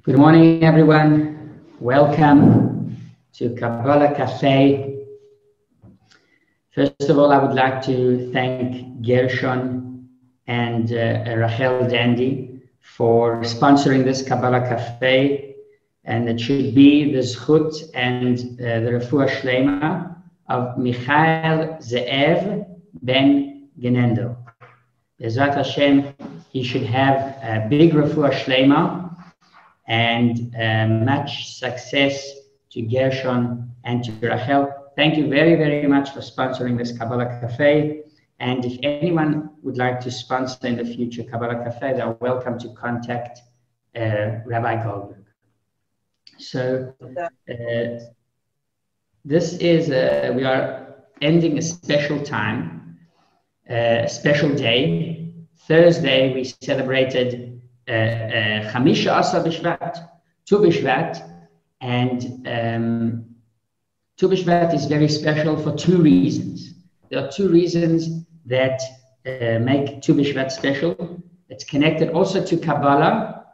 Good morning, everyone. Welcome to Kabbalah Café. First of all, I would like to thank Gershon and Rachel Dandy for sponsoring this Kabbalah Café, and it should be the zchut and the refuah shlema of Michael Ze'ev ben Genendel. Bezrat Hashem, he should have a big refuah shlema and much success to Gershon and to Rachel. Thank you very, very much for sponsoring this Kabbalah Café. And if anyone would like to sponsor in the future Kabbalah Café, they're welcome to contact Rabbi Goldberg. So this is, we are ending a special time, a special day. Thursday, we celebrated Chamisha Asa B'Shvat, Tu B'Shvat, and Tu B'Shvat is very special for two reasons. There are two reasons that make Tu B'Shvat special. It's connected also to Kabbalah,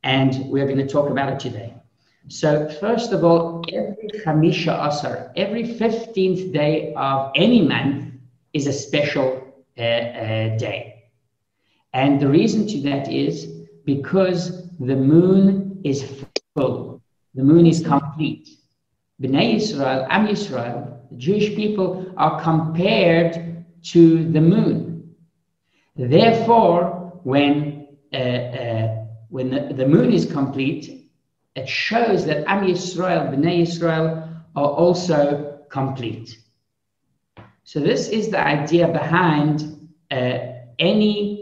and we're going to talk about it today. So first of all, every Chamisha Asar, every 15th day of any month is a special day. And the reason to that is because the moon is full, the moon is complete. Bnei Yisrael, Am Yisrael, the Jewish people are compared to the moon. Therefore, when the moon is complete, it shows that Am Yisrael, Bnei Yisrael are also complete. So this is the idea behind any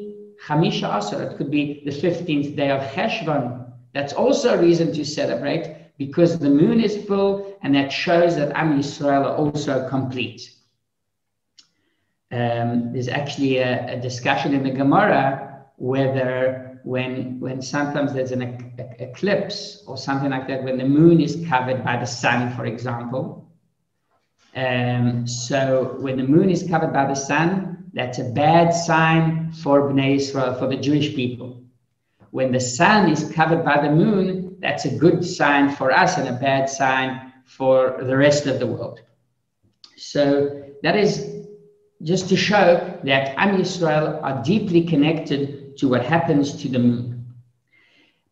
Chamisha Asar. It could be the 15th day of Cheshvan. That's also a reason to celebrate because the moon is full, and that shows that Am Yisrael are also complete. There's actually a discussion in the Gemara whether when sometimes there's an eclipse or something like that, when the moon is covered by the sun, for example. So when the moon is covered by the sun, that's a bad sign for Bnei Israel, for the Jewish people. When the sun is covered by the moon, that's a good sign for us and a bad sign for the rest of the world. So that is just to show that Am Yisrael are deeply connected to what happens to the moon.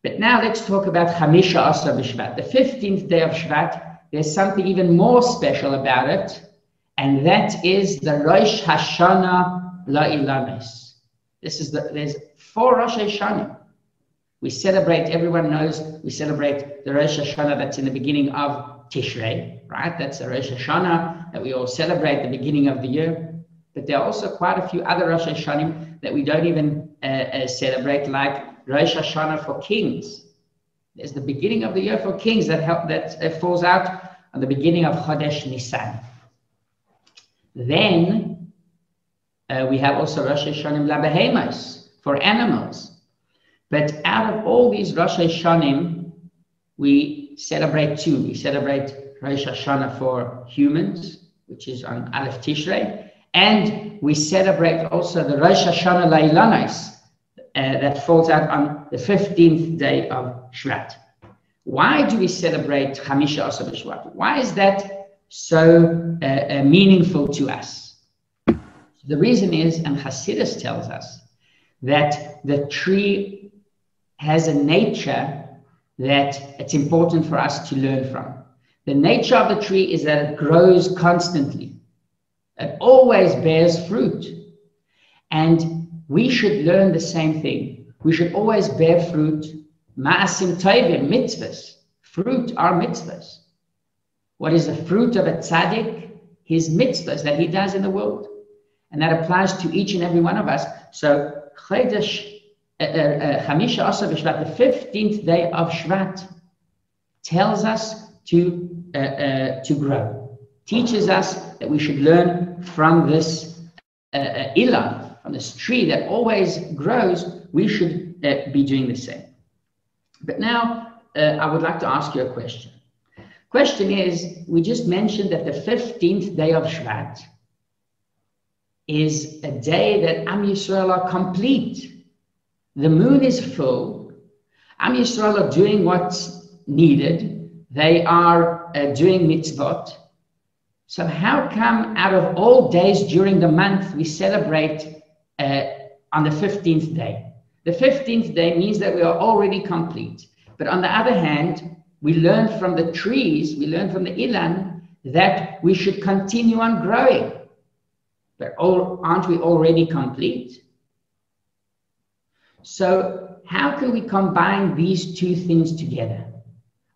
But now let's talk about Chamisha Asar B'Shvat. The 15th day of Shvat, there's something even more special about it, and that is the Rosh Hashanah La'ilames. There's 4 Rosh Hashanah. We celebrate, everyone knows, we celebrate the Rosh Hashanah that's in the beginning of Tishrei, right? That's the Rosh Hashanah that we all celebrate the beginning of the year. But there are also quite a few other Rosh Hashanah that we don't even celebrate, like Rosh Hashanah for kings. There's the beginning of the year for kings that falls out on the beginning of Chodesh Nisan. Then we have also Rosh Hashanah L'Behemoth for animals. But out of all these Rosh Hashanah, we celebrate 2. We celebrate Rosh Hashanah for humans, which is on Aleph Tishrei, and we celebrate also the Rosh Hashanah La'ilanos that falls out on the 15th day of Shvat. Why do we celebrate Chamisha Asar B'Shvat? Why is that so meaningful to us? The reason is, and Hasidus tells us, that the tree has a nature that it's important for us to learn from. The nature of the tree is that it grows constantly. It always bears fruit. And we should learn the same thing. We should always bear fruit. Ma'asim tovim, mitzvahs. Fruit are mitzvahs. What is the fruit of a tzaddik? His mitzvahs that he does in the world. And that applies to each and every one of us. So, Chamisha Asar B'Shvat, the 15th day of Shvat, tells us to grow. Teaches us that we should learn from this ilan, from this tree that always grows. We should be doing the same. But now, I would like to ask you a question. Question is, we just mentioned that the 15th day of Shvat is a day that Am Yisrael are complete. The moon is full. Am Yisrael are doing what's needed. They are doing mitzvot. So how come out of all days during the month we celebrate on the 15th day? The 15th day means that we are already complete. But on the other hand, we learn from the trees, we learn from the Ilan that we should continue on growing. But aren't we already complete? So how can we combine these two things together?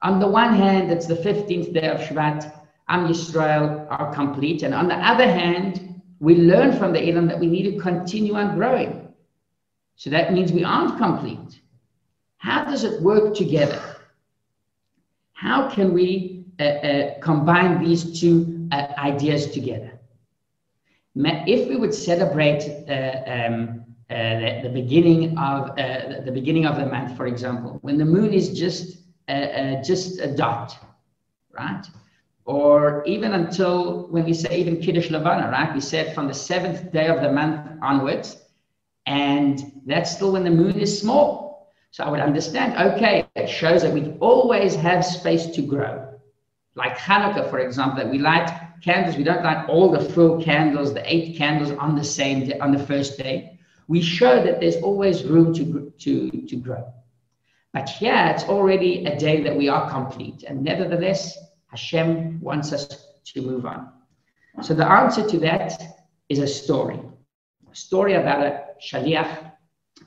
On the one hand, it's the 15th day of Shvat, Am Yisrael are complete. And on the other hand, we learn from the Ilan that we need to continue on growing. So that means we aren't complete. How does it work together? How can we combine these two ideas together? If we would celebrate the beginning of the month, for example, when the moon is just a dot, right? Or even until when we say even Kiddush Levana, right? We said from the 7th day of the month onwards, and that's still when the moon is small. So I would understand, okay, it shows that we always have space to grow. Like Hanukkah, for example, that we light candles. We don't light all the full candles, the 8 candles on the same day, on the first day. We show that there's always room to grow. But here, it's already a day that we are complete. And nevertheless, Hashem wants us to move on. So the answer to that is a story about a shaliach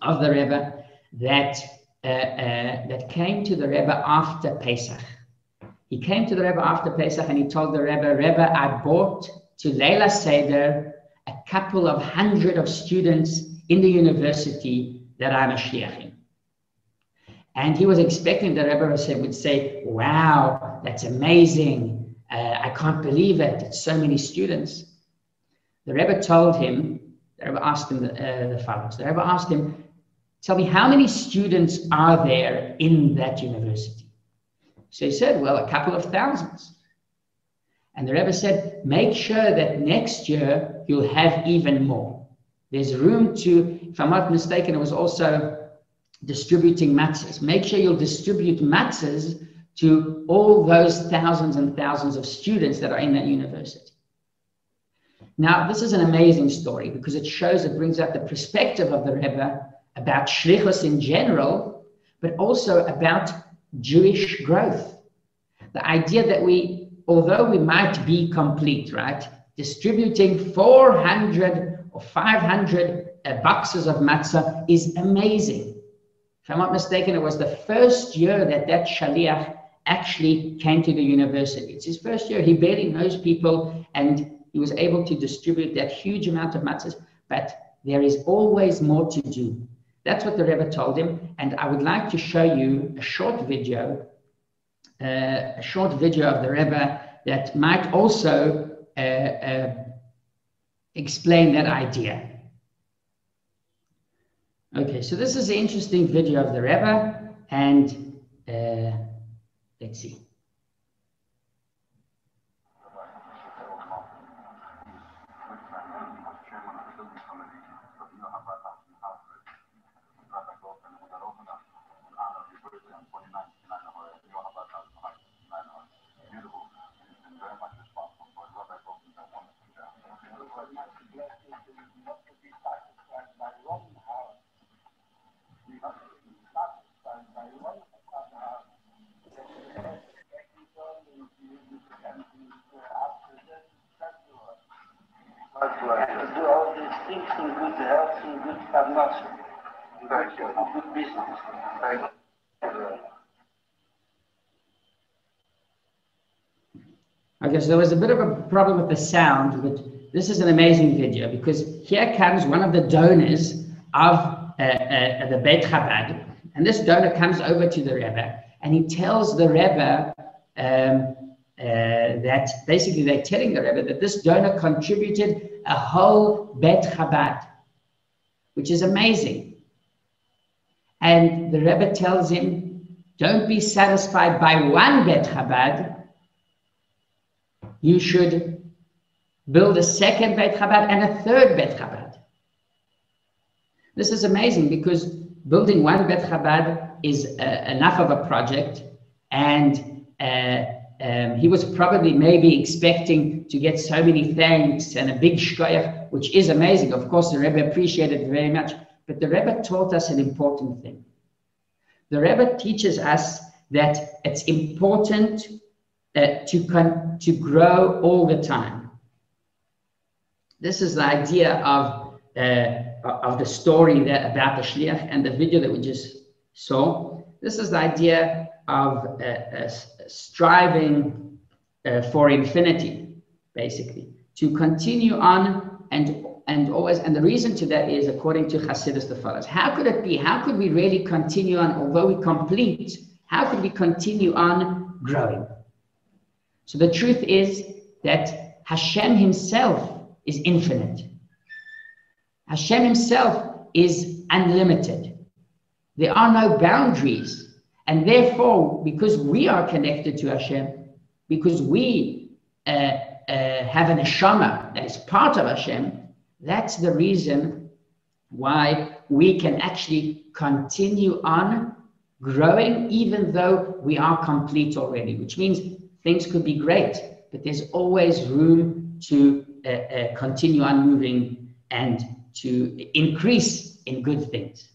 of the Rebbe that came to the Rebbe after Pesach. He came to the Rebbe after Pesach and he told the Rebbe, I bought to Leila Seder a couple of 100 of students in the university that I'm a shliach in. And he was expecting the Rebbe would say, wow, that's amazing. I can't believe it. It's so many students. The Rebbe told him, the Rebbe asked him the follows. The Rebbe asked him, tell me, how many students are there in that university? So he said, well, a couple of thousands. And the Rebbe said, make sure that next year you'll have even more. There's room to, if I'm not mistaken, it was also distributing matzahs. Make sure you'll distribute matzahs to all those thousands and thousands of students that are in that university. Now, this is an amazing story because it shows, it brings out the perspective of the Rebbe about shlichus in general, but also about Jewish growth. The idea that we, although we might be complete, right, distributing 400 or 500 boxes of matzah is amazing. If I'm not mistaken, it was the first year that shaliach actually came to the university. It's his first year. He barely knows people, and he was able to distribute that huge amount of matzahs, but there is always more to do. That's what the Rebbe told him, and I would like to show you a short video of the Rebbe that might also explain that idea. Okay, so this is an interesting video of the Rebbe, and let's see. To do all these things in good health, in good parnasa, good business. Okay, so there was a bit of a problem with the sound, but this is an amazing video because here comes one of the donors of the Beit Chabad, and this donor comes over to the Rebbe, and he tells the Rebbe that basically they're telling the Rebbe that this donor contributed a whole Beit Chabad, which is amazing. And the Rebbe tells him, don't be satisfied by one Beit Chabad. You should build a second Beit Chabad and a third Beit Chabad. This is amazing because building one Beit Chabad is enough of a project, and he was probably maybe expecting to get so many thanks and a big shkoyach, which is amazing. Of course, the Rebbe appreciated it very much, but the Rebbe taught us an important thing. The Rebbe teaches us that it's important to grow all the time. This is the idea of the story about the shliach and the video that we just saw. This is the idea of striving for infinity, basically, to continue on and always. And the reason to that is, according to Hasidus, the follows: how could it be? How could we really continue on, although we complete? How could we continue on growing? So the truth is that Hashem himself is infinite. Hashem himself is unlimited. There are no boundaries. And therefore, because we are connected to Hashem, because we have an neshama that is part of Hashem, that's the reason why we can actually continue on growing, even though we are complete already, which means things could be great, but there's always room to continue on moving and to increase in good things.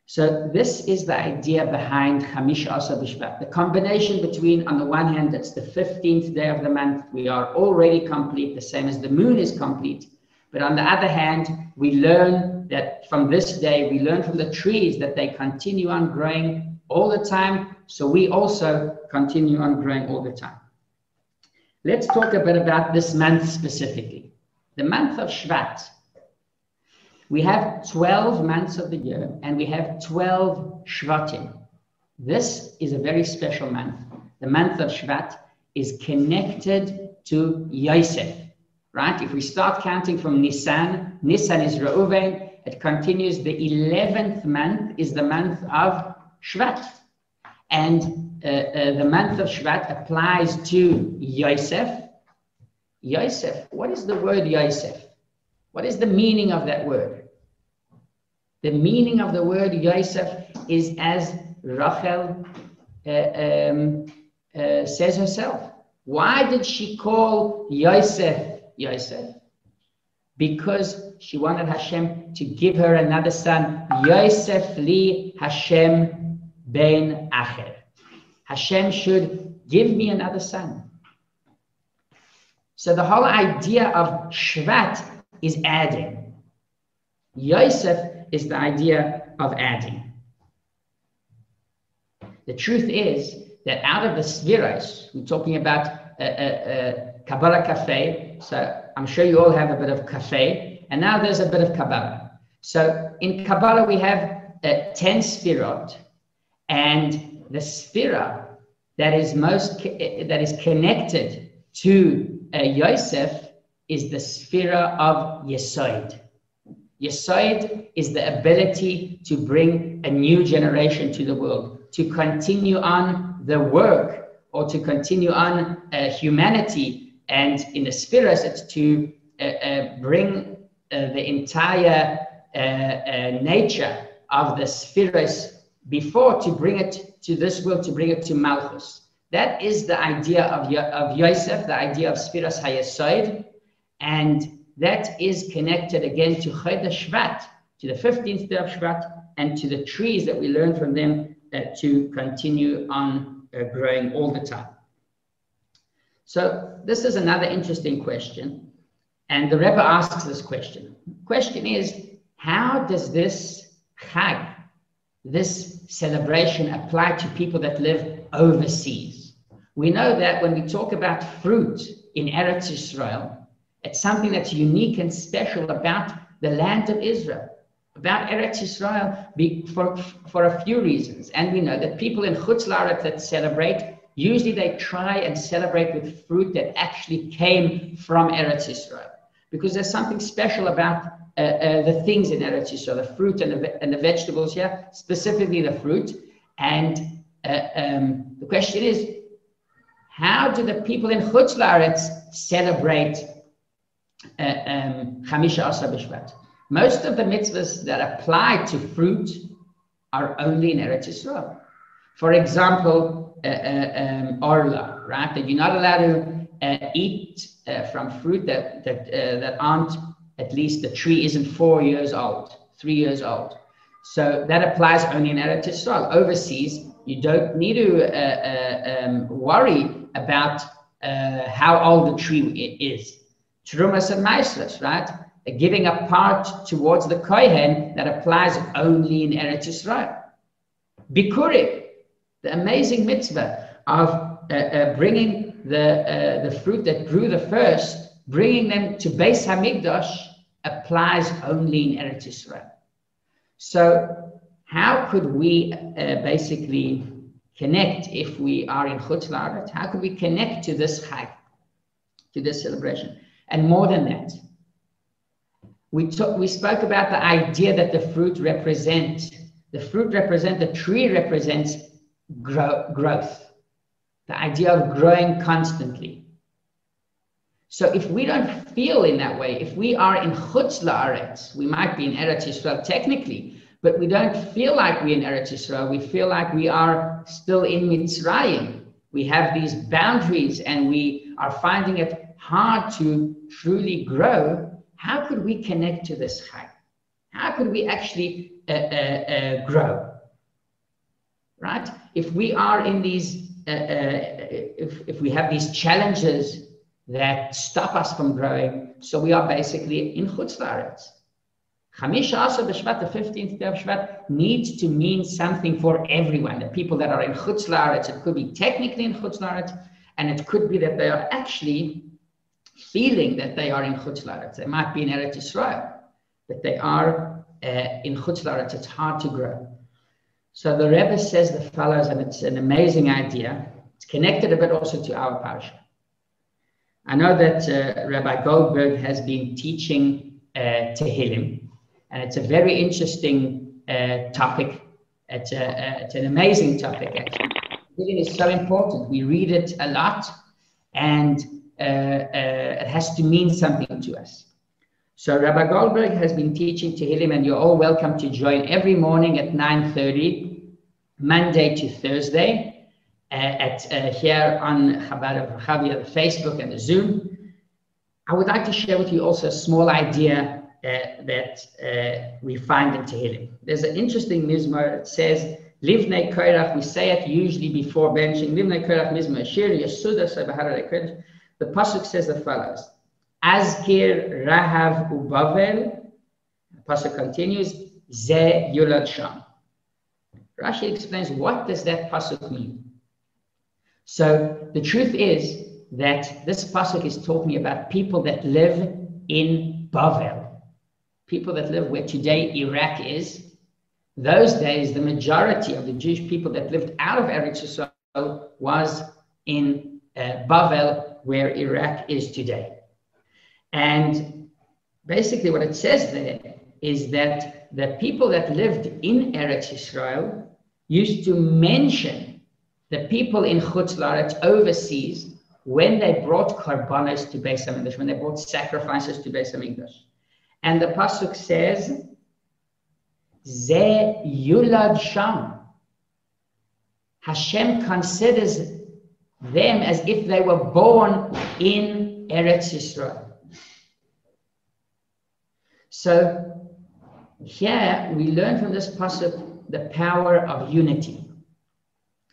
So this is the idea behind Chamisha Asar B'Shvat. The combination between, on the one hand, it's the 15th day of the month. We are already complete, the same as the moon is complete. But on the other hand, we learn that from this day, we learn from the trees that they continue on growing all the time. So we also continue on growing all the time. Let's talk a bit about this month specifically. The month of Shvat. We have 12 months of the year, and we have 12 Shvatim. This is a very special month. The month of Shvat is connected to Yosef, right? If we start counting from Nisan, Nisan is Reuven, it continues. The 11th month is the month of Shvat. And the month of Shvat applies to Yosef. Yosef, what is the word Yosef? What is the meaning of that word? The meaning of the word Yosef is as Rachel says herself. Why did she call Yosef Yosef? Because she wanted Hashem to give her another son. Yosef li Hashem ben Acher. Hashem should give me another son. So the whole idea of Shvat is adding. Yosef is the idea of adding. The truth is that out of the Sviros, we're talking about Kabbalah Café, so I'm sure you all have a bit of Café, and now there's a bit of Kabbalah. So in Kabbalah we have 10 Sfirot, and the Sfira that is connected to Yosef is the Sfira of Yesod. Yesod is the ability to bring a new generation to the world, to continue on the work, or to continue on humanity. And in the Sfiras, it's to bring the entire nature of the Sfiras before, to bring it to this world, to bring it to Malchus. That is the idea of Yosef, the idea of Sfiras HaYesod, and that is connected again to Chodesh Shvat, to the 15th day of Shvat, and to the trees that we learn from them to continue on growing all the time. So this is another interesting question, and the Rebbe asks this question. The question is, how does this Chag, this celebration, apply to people that live overseas? We know that when we talk about fruit in Eretz Yisrael, it's something that's unique and special about the land of Israel, about Eretz Yisrael, for a few reasons. And we know that people in Chutz La'aretz that celebrate, usually they try and celebrate with fruit that actually came from Eretz Yisrael, because there's something special about the things in Eretz Yisrael, the fruit and the vegetables here, specifically the fruit. And the question is, how do the people in Chutz La'aretz celebrate Chamisha Asar B'Shvat? Most of the mitzvahs that apply to fruit are only in Eretz Yisrael. For example, orla, right? That you're not allowed to eat from fruit that aren't, at least the tree isn't 4 years old, 3 years old. So that applies only in Eretz Yisrael. Overseas, you don't need to worry about how old the tree is. Trumas and Maisras, right? Giving a part towards the Kohen, that applies only in Eretz Yisrael. Bikurim, the amazing mitzvah of bringing the fruit that grew the first, bringing them to Beis Hamikdash, applies only in Eretz Yisrael. So how could we basically connect if we are in Chutz La'aretz? How could we connect to this Chag, to this celebration? And more than that, we spoke about the idea that the tree represents growth, the idea of growing constantly. So if we don't feel in that way, if we are in Chutz La'aretz, we might be in Eretz Yisrael technically, but we don't feel like we're in Eretz Yisrael. We feel like we are still in Mitzrayim. We have these boundaries and we are finding it hard to truly grow. How could we connect to this Chag? How could we actually grow? Right? If we are in these, if we have these challenges that stop us from growing, so we are basically in Chutz La'aretz. Chamisha Asar B'Shvat, the 15th day of Shvat, needs to mean something for everyone. The people that are in Chutz La'aretz, it could be technically in Chutz La'aretz, and it could be that they are actually feeling that they are in Chutz La'aretz. They might be in Eretz Yisrael, but they are in Chutz La'aretz. It's hard to grow. So the Rebbe says the follows, and it's an amazing idea. It's connected a bit also to our parasha. I know that Rabbi Goldberg has been teaching Tehillim, and it's a very interesting topic. It's an amazing topic, actually. Tehillim is so important. We read it a lot, and it has to mean something to us. So Rabbi Goldberg has been teaching Tehillim, and you're all welcome to join every morning at 9:30, Monday to Thursday, here on Chabad of Rechavia, the Facebook and the Zoom. I would like to share with you also a small idea that we find in Tehillim. There's an interesting mizmor. It says, Livnei Korach, we say it usually before benching, Livnei Korach mizmor, Shir Yesuda Sabahara Kodesh. The pasuk says the follows: Azkir Rahav Ubavel. The pasuk continues, Ze Yulad Sham. Rashi explains, what does that pasuk mean? So the truth is that this pasuk is talking about people that live in Bavel, people that live where today Iraq is. Those days, the majority of the Jewish people that lived out of Eretz Yisrael was in Bavel, where Iraq is today. And basically what it says there is that the people that lived in Eretz Yisrael used to mention the people in Chutz La'aretz overseas when they brought karbanos to Beis Hamikdash, when they brought sacrifices to Beis Hamikdash. And the pasuk says, Ze Yulad Sham. Hashem considers them as if they were born in Eretz Yisrael. So here we learn from this pasuk the power of unity.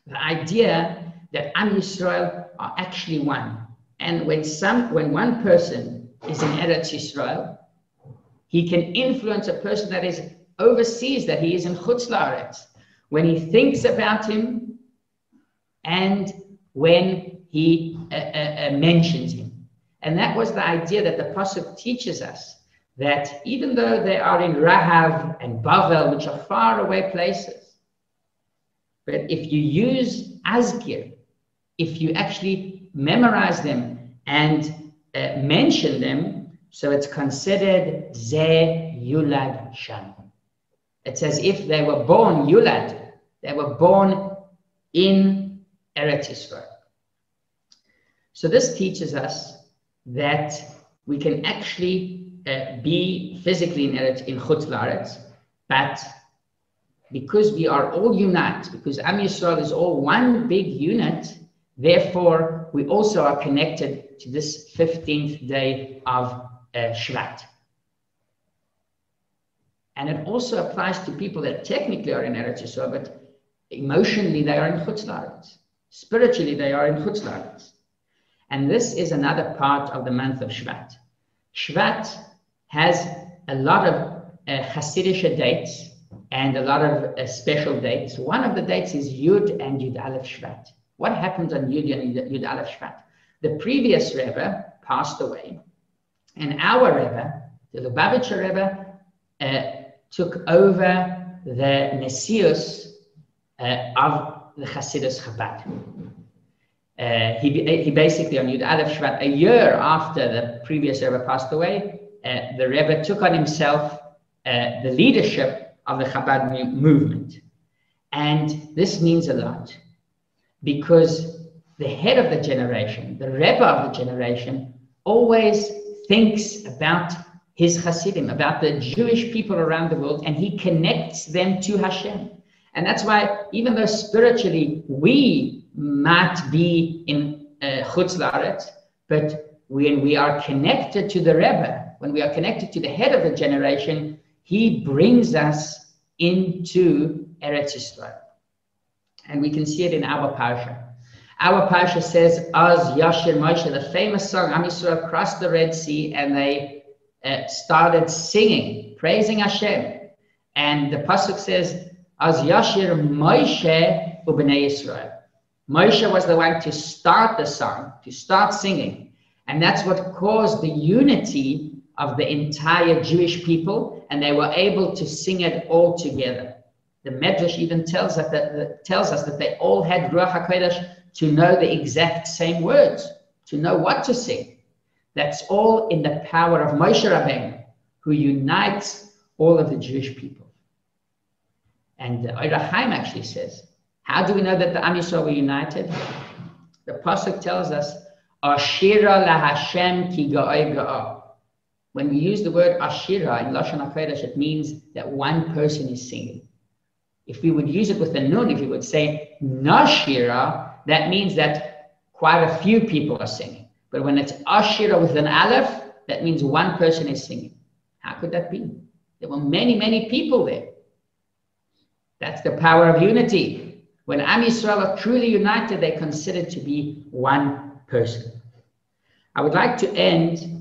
The idea that Am Yisrael are actually one. And when one person is in Eretz Yisrael, he can influence a person that is overseas, that he is in Chutz La'aretz, when he thinks about him and when he mentions him. And that was the idea that the pasuk teaches us, that even though they are in Rahav and Bavel, which are far away places, but if you use Azkir, if you actually memorize them and mention them, so it's considered Ze Yulad Sham. It's as if they were born Yulad, they were born in Eretz Yisrael. So this teaches us that we can actually be physically in Chutz La'aretz, but because we are all unite, because Am Yisrael is all one big unit, therefore we also are connected to this 15th day of Shvat. And it also applies to people that technically are in Eretz Yisrael, but emotionally they are in Chutz La'aretz. Spiritually they are in Chutz La'aretz. And this is another part of the month of Shvat. Shvat has a lot of Hasidic dates and a lot of special dates. One of the dates is Yud and Yud Aleph Shvat. What happened on Yud and Yud Aleph Shvat? The previous Rebbe passed away, and our Rebbe, the Lubavitcher Rebbe, took over the Nesius of the Hasidus Chabad. He basically, on Yud Aleph Shvat, a year after the previous Rebbe passed away, the Rebbe took on himself the leadership of the Chabad movement. And this means a lot, because the head of the generation, the Rebbe of the generation, always thinks about his Hasidim, about the Jewish people around the world, and he connects them to Hashem. And that's why, even though spiritually we might be in Chutz La'aretz, but when we are connected to the Rebbe, when we are connected to the head of the generation, he brings us into Eretz Yisrael. And we can see it in our Parsha. Our Parsha says, Az Yashir Moshe, the famous song, Am Yisrael crossed the Red Sea, and they started singing, praising Hashem. And the Pasuk says, Az Yashir Moshe u'bnei Yisrael. Moshe was the one to start the song, to start singing. And that's what caused the unity of the entire Jewish people, and they were able to sing it all together. The Medrash even tells us that they all had Ruach HaKodesh to know the exact same words, to know what to sing. That's all in the power of Moshe Rabbeinu, who unites all of the Jewish people. And the Ohr HaChaim actually says, how do we know that the Am Yisrael were united? The Pasuk tells us, Ashira laHashem ki ga'oi ga'ah. When we use the word Ashira in Lashon HaKodesh, it means that one person is singing. If we would use it with a nun, if we would say Nashira, that means that quite a few people are singing. But when it's Ashira with an Aleph, that means one person is singing. How could that be? There were many, many people there. That's the power of unity. When Am Yisrael are truly united, they're considered to be one person. I would like to end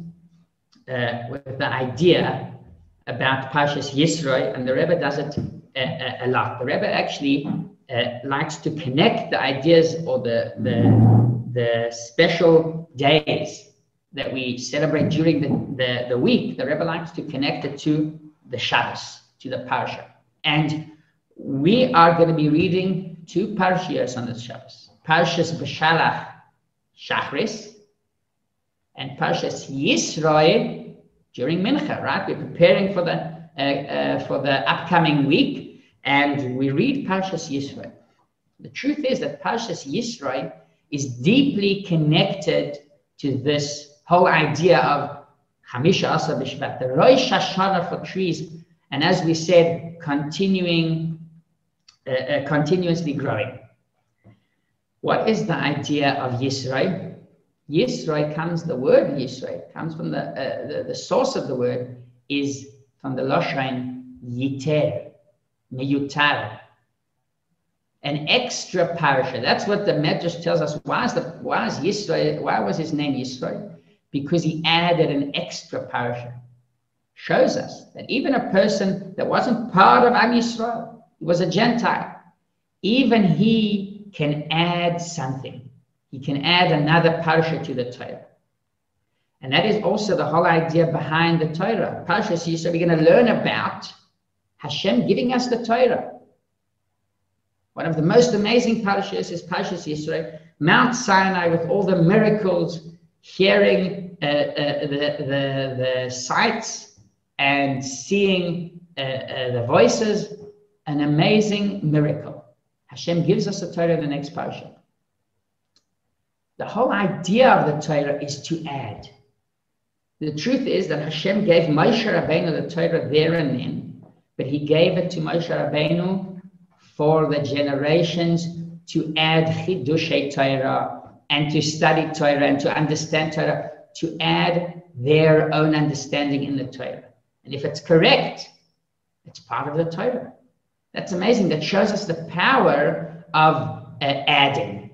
with the idea about Parshas Yisroel, and the Rebbe does it a lot. The Rebbe actually likes to connect the ideas or the special days that we celebrate during the week. The Rebbe likes to connect it to the Shabbos, to the Parsha. And we are going to be reading two Parshias on this Shabbos. Parshas Beshalach Shachris and Parshas Yisroel during Mincha, right? We're preparing for the upcoming week, and we read Parshas Yisroel. The truth is that Parshas Yisroel is deeply connected to this whole idea of Chamisha Asar B'Shvat, the Rosh Hashanah for trees, and as we said, continuously growing. What is the idea of Yisroel? Yisroel comes, the word Yisroel comes from the source of the word is from the Lashon Yiter, Meyutar, an extra parasha. That's what the Medrash tells us. Why was his name Yisroel? Because he added an extra parasha. Shows us that even a person that wasn't part of Am Yisrael, he was a Gentile, even he can add something. He can add another parasha to the Torah. And that is also the whole idea behind the Torah. Parshas Yisroel, we're going to learn about Hashem giving us the Torah. One of the most amazing parashas is Parshas Yisroel, Mount Sinai with all the miracles, hearing the sights and seeing the voices, an amazing miracle. Hashem gives us the Torah in the next parasha. The whole idea of the Torah is to add. The truth is that Hashem gave Moshe Rabbeinu the Torah there and then, but he gave it to Moshe Rabbeinu for the generations to add Chidushei Torah and to study Torah and to understand Torah, to add their own understanding in the Torah. And if it's correct, it's part of the Torah. That's amazing. That shows us the power of adding.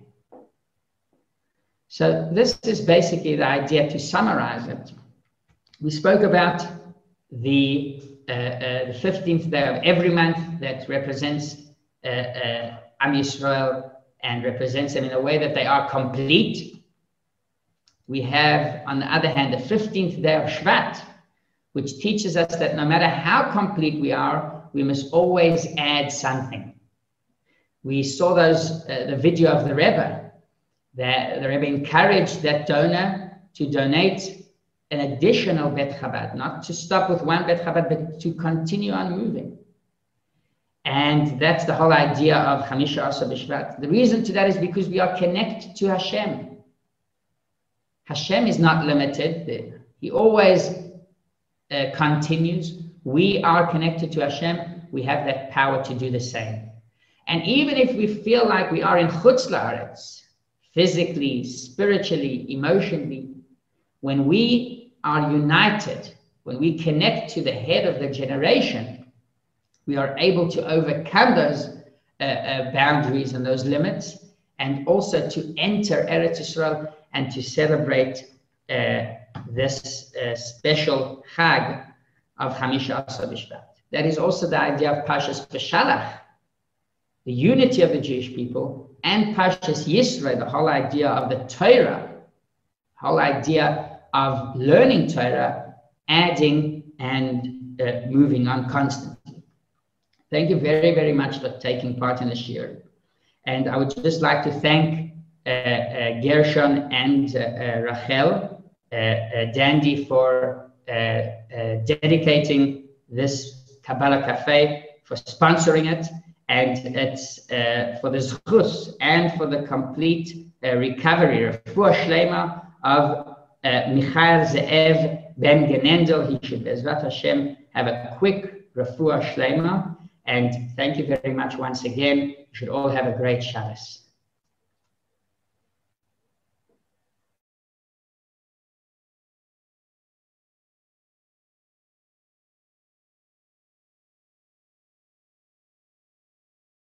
So this is basically the idea. To summarize it, we spoke about the 15th day of every month that represents Am Yisrael and represents them in a way that they are complete. We have, on the other hand, the 15th day of Shvat, which teaches us that no matter how complete we are, we must always add something. We saw the video of the Rebbe. The Rebbe encouraged that donor to donate an additional Bet Chabad, not to stop with one Bet Chabad, but to continue on moving. And that's the whole idea of Chamisha Asa B'Shvat. The reason to that is because we are connected to Hashem. Hashem is not limited. He always continues. We are connected to Hashem. We have that power to do the same. And even if we feel like we are in Chutz La'aretz, physically, spiritually, emotionally, when we are united, when we connect to the head of the generation, we are able to overcome those boundaries and those limits, and also to enter Eretz Yisrael and to celebrate this special Chag of Chamisha Asar B'Shvat. That is also the idea of Parashat Beshalach, the unity of the Jewish people, and Parashat Yisroel, the whole idea of the Torah, whole idea of learning Torah, adding and moving on constantly. Thank you very, very much for taking part in this year. And I would just like to thank Gershon and Rachel, Dandy, for dedicating this Kabbalah Café, for sponsoring it, and it's for the zchus and for the complete recovery, refuah shlema of Michael Ze'ev Ben Genendel. He should, Bezrat Hashem, have a quick refuah shlema. And thank you very much once again. You should all have a great Shabbos.